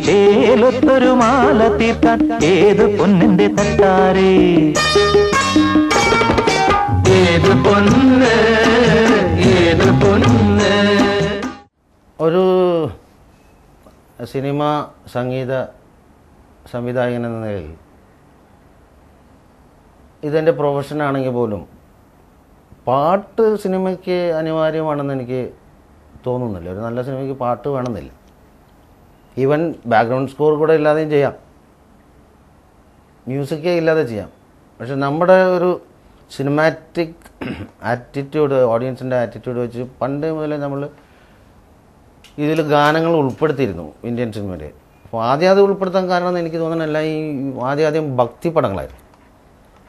ചേലൊത്തൊരു മാല തീർക്കാൻ ഏത് പൊന്നിന്റെ തട്ടാരേ ഏത് പൊന്ന് ഏത് പൊന്ന്. ഒരു സിനിമ സംഗീത സംവിധായകൻ എന്ന നിലയിൽ ഇതെൻ്റെ പ്രൊഫഷനാണെങ്കിൽ പോലും പാട്ട് സിനിമയ്ക്ക് അനിവാര്യമാണെന്ന് എനിക്ക് തോന്നുന്നില്ല. ഒരു നല്ല സിനിമയ്ക്ക് പാട്ട് വേണമെന്നില്ല. ഈവൻ ബാക്ക്ഗ്രൗണ്ട് സ്കോർ കൂടെ ഇല്ലാതെയും ചെയ്യാം, മ്യൂസിക്കേ ഇല്ലാതെ ചെയ്യാം. പക്ഷെ നമ്മുടെ ഒരു സിനിമാറ്റിക് ആറ്റിറ്റ്യൂഡ്, ഓഡിയൻസിൻ്റെ ആറ്റിറ്റ്യൂഡ് വെച്ച് പണ്ട് മുതലേ നമ്മൾ ഇതിൽ ഗാനങ്ങൾ ഉൾപ്പെടുത്തിയിരുന്നു ഇന്ത്യൻ സിനിമയിൽ. അപ്പോൾ ആദ്യം അത് ഉൾപ്പെടുത്താൻ കാരണം എനിക്ക് തോന്നുന്നില്ല, ഈ ആദ്യം ഭക്തി പടങ്ങളായിരുന്നു.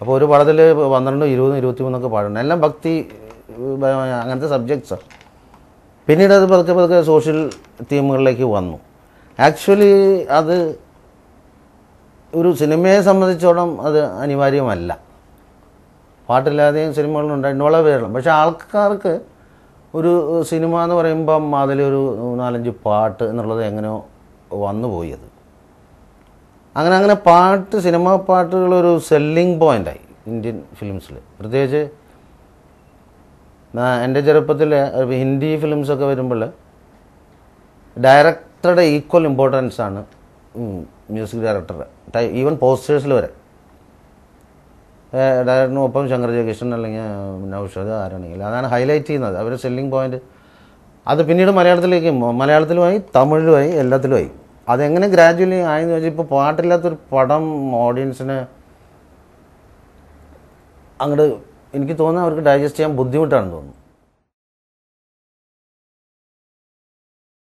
അപ്പോൾ ഒരു പടത്തിൽ 12, 20, 23 പാടുണ്ട്, എല്ലാം ഭക്തി അങ്ങനത്തെ സബ്ജക്ട്സാണ്. പിന്നീട് അത് പതുക്കെ സോഷ്യൽ തീമുകളിലേക്ക് വന്നു. ആക്ച്വലി അത് ഒരു സിനിമയെ സംബന്ധിച്ചോളം അത് അനിവാര്യമല്ല. പാട്ടില്ലാതെയും സിനിമകളുണ്ടായിട്ട് വളരെ വേണം. പക്ഷേ ആൾക്കാർക്ക് ഒരു സിനിമ എന്ന് പറയുമ്പം അതിലൊരു 4-5 പാട്ട് എന്നുള്ളത് എങ്ങനെയോ വന്നുപോയി. അത് അങ്ങനെ പാട്ട്, സിനിമാ പാട്ടുകളൊരു സെല്ലിംഗ് പോയിൻ്റായി ഇന്ത്യൻ ഫിലിംസിൽ. പ്രത്യേകിച്ച് എൻ്റെ ചെറുപ്പത്തിൽ ഹിന്ദി ഫിലിംസൊക്കെ വരുമ്പോൾ ഡയറക്ടറുടെ ഈക്വൽ ഇമ്പോർട്ടൻസാണ് മ്യൂസിക് ഡയറക്ടറുടെ. ഈവൻ പോസ്റ്റേഴ്സിൽ വരെ ഡയറക്ടറിനൊപ്പം ശങ്കർ ജയകിഷൻ അല്ലെങ്കിൽ നൗഷാദ് ആരാണെങ്കിലും അതാണ് ഹൈലൈറ്റ് ചെയ്യുന്നത്, അവരുടെ സെല്ലിംഗ് പോയിൻ്റ്. അത് പിന്നീട് മലയാളത്തിലുമായി തമിഴിലുമായി എല്ലാത്തിലുമായി. അതെങ്ങനെ ഗ്രാജുവലി ആയെന്ന് വെച്ചാൽ ഇപ്പോൾ പാട്ടില്ലാത്തൊരു പടം ഓഡിയൻസിന് അങ്ങോട്ട് എനിക്ക് തോന്നുന്നു അവർക്ക് ഡൈജസ്റ്റ് ചെയ്യാൻ ബുദ്ധിമുട്ടാണെന്ന് തോന്നുന്നു.